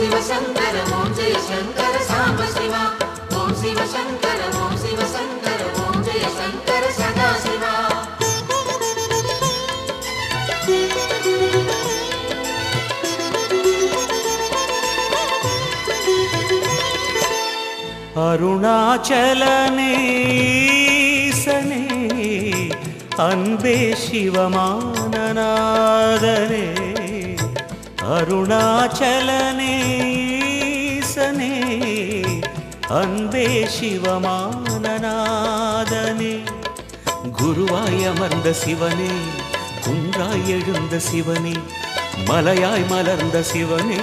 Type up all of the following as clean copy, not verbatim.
शिव शंकर ओम जय शंकर सांब शिवा ओम शिव शंकर ओम शिव शंकर ओम जय शंकर सदा शिवा அருணாச்சலனே ஈசனே அன்பே சிவமானநாதனே அருணாச்சலனே ஈசனே அன்பே சிவமானநாதனே குருவாய் அமர்ந்த சிவனே குன்றாய் எழுந்த சிவனே மலையாய் மலர்ந்த சிவனே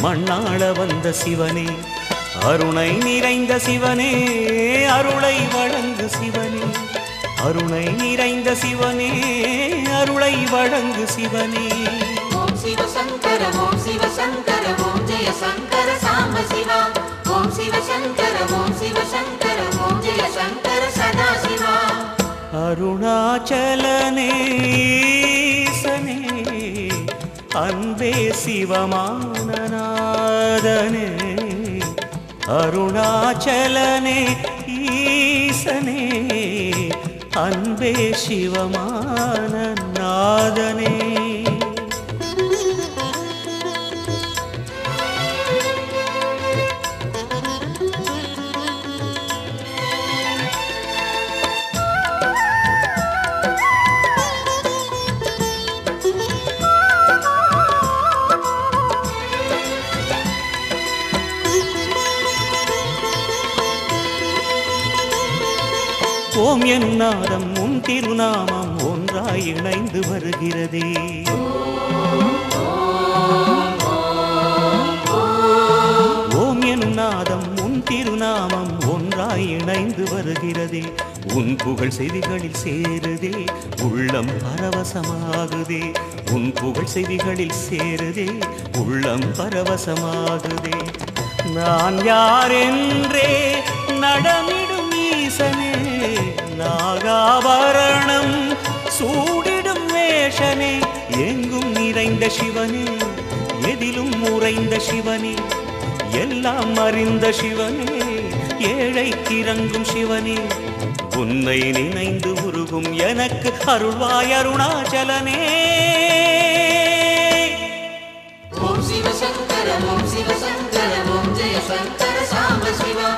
மண்ணாள வந்த சிவனே அருணை நிறைந்த சிவனே அருளை வழங்கு சிவனே அருணை நிறைந்த சிவனே அருளை வழங்கு சிவனே ओम शिव शंकर ओम शिव शंकर ओम जय शंकर सांब शिवा ओम शिव शंकर ओम शिव शंकर ओम जय शंकर सदा शिवा அருணாச்சலனே ஈசனே அன்பே சிவமானநாதனே அருணாச்சலனே ஈசனே அன்பே சிவமானநாதனே ஓம் எனும் நாதம் உன் திருநாமம் ஒன்றாய் இணைந்து வருகிறதே ஓம் எனும் நாதம் உன் திருநாமம் ஒன்றாய் இணைந்து வருகிறதே உன் புகழ் செவிகளில் சேருதே உள்ளம் பரவசமாகுதே உன் புகழ் செவிகளில் சேருதே உள்ளம் பரவசமாகுதே நான் யார் என்றே நடமிடும் ஈசனே நாகாபரணம் சூடிடும் வேஷனே எங்கும் நிறைந்த சிவனே எதிலும் உறைந்த சிவனே எல்லாம் அறிந்த சிவனே ஏழைக்கு இறங்கும் சிவனே உன்னை நினைந்து உருகும் எனக்கு அருள்வாய் அருணாச்சலனே ओम शिव शंकर ओम शिव शंकर ओम जय शंकर सांब शिवा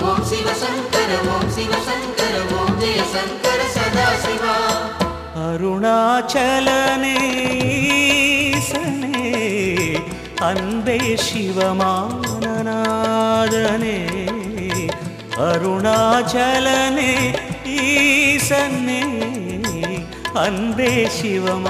ओम शिव शंकर ओम शिव शंकर ओम जय शंकर सदा शिवा அருணாச்சலனே ஈசனே அன்பே சிவமானநாதனே அருணாச்சலனே ஈசனே அன்பே சிவமானநாதனே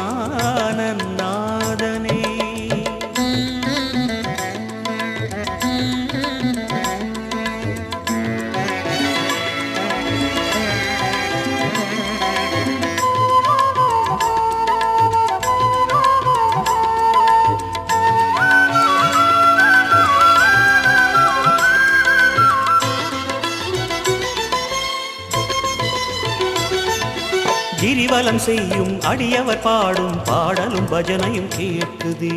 கிரிவலம் செய்யும் அடியவர் பாடும் பாடலும் பஜனையும் கேட்குதே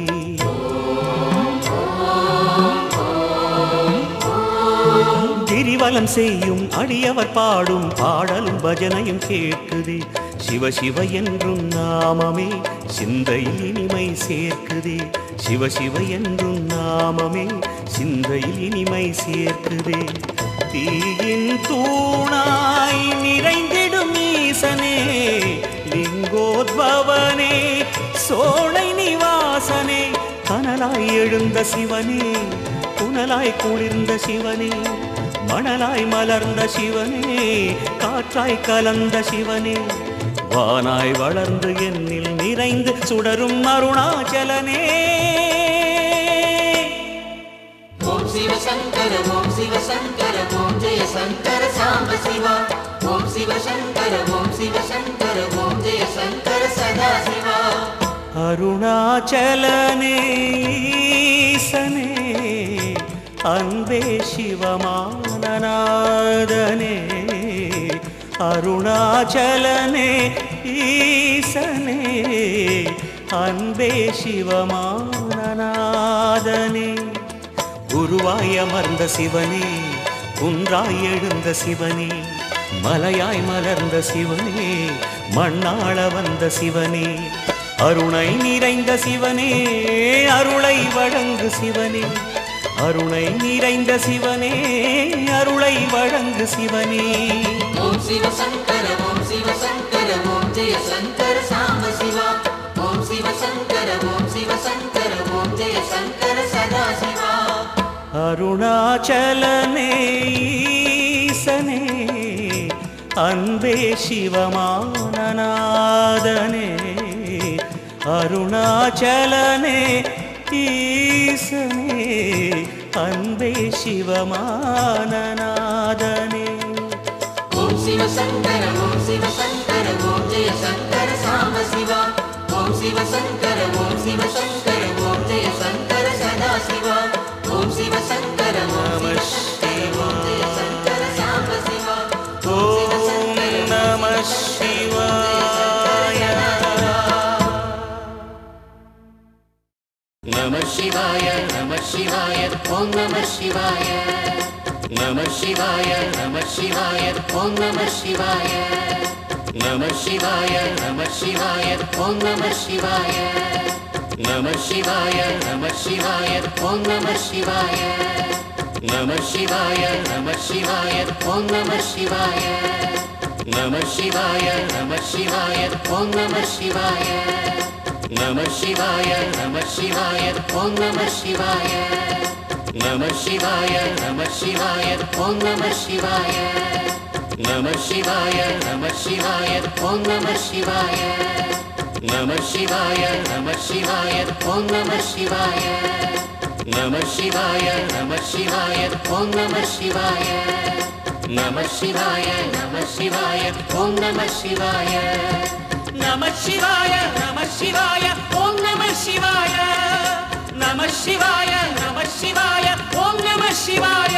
கிரிவலம் செய்யும் அடியவர் பாடும் பாடலும் பஜனையும் கேட்குதே சிவ சிவ என்றும் நாமமே சிந்தையில் இனிமை சேர்க்குதே சிவ சிவ என்றும் நாமமே சிந்தையில் இனிமை சேர்க்குதே தீயின் தூணாய் நிறைந்திடும் ஈசனே லிங்கோத்பவனே சோலை நிவாசனே கனலாய் எழுந்த சிவனே புனலாய் குளிர்ந்த சிவனே மணலாய் மலர்ந்த சிவனே காற்றாய் கலந்த சிவனே வானாய் வளர்ந்து என்னில் நிறைந்து சுடரும் அருணாச்சலனே ओम शिव शंकर ओम शिव शंकर ओम जय शंकर सांब शिवा ओम शिव शंकर ओम शिव शंकर ओम जय शंकर सदा शिवा அருணாச்சலனே ஈசனே அன்பே சிவமானநாதனே அருணாச்சலனே ஈசனே அன்பே சிவமானநாதனே குருவாய் அமர்ந்த சிவனே, குன்றாய் எழுந்த சிவனே, மலையாய் மலர்ந்த சிவனே, மண்ணாள வந்த சிவனே, அருணை நிறைந்த சிவனே, அருளை வழங்கு சிவனே, அருணை நிறைந்த சிவனே, அருளை வழங்கு சிவனே. ஓம் சிவ சங்கர ஓம் சிவ சங்கர ஓம் ஜெய சங்கர சாம்ப சிவா. ஓம் சிவ சங்கர ஓம் சிவ சங்கர ஓம் ஜெய சங்கர சதா சிவா. அருணாச்சலனே ஈசனே, அன்பே சிவமானநாதனே, அருணாச்சலனே ஈசனே, அன்பே சிவமானநாதனே. ஓம் சிவ சங்கர ஓம் சிவ சங்கர ஓம் ஜெய சங்கர சாம்ப சிவா. ஓம் சிவ சங்கர ஓம் சிவ சங்கர ஓம் ஜெய சங்கர சதா சிவா. ஓம் சிவ சங்கர ஓம் சிவ சங்கர ஓம் ஜெய சங்கர சாம்ப சிவா. ஓம் நம சிவாய. நம சிவாய நம சிவாய ஓம் நம சிவாய. நம சிவாய நம சிவாய ஓம் நம சிவாய. நம சிவாய நம சிவாய ஓம் நம சிவாய. நம சிவாய நம சிவாய ஓம் நம சிவாய. நம சிவாய நம சிவாய ஓம் நம சிவாய. நம சிவாய நம சிவாய ஓம் நம சிவாய. நம சிவாய நம சிவாய ஓம் நம சிவாய. நம சிவாய நம சிவாய ஓம் நம சிவாய. நம சிவாய நம சிவாய ஓம் நம சிவாய. நம சிவாய நம சிவாய ஓம் நம சிவாய. நம சிவாய நம சிவாய ஓம் நம சிவாய. நம சிவாய நம சிவாய ஓம் நம சிவாய. நம சிவாய நம சிவாய ஓம் நம சிவாய. நம சிவாய நம சிவாய ஓம் நம சிவாய.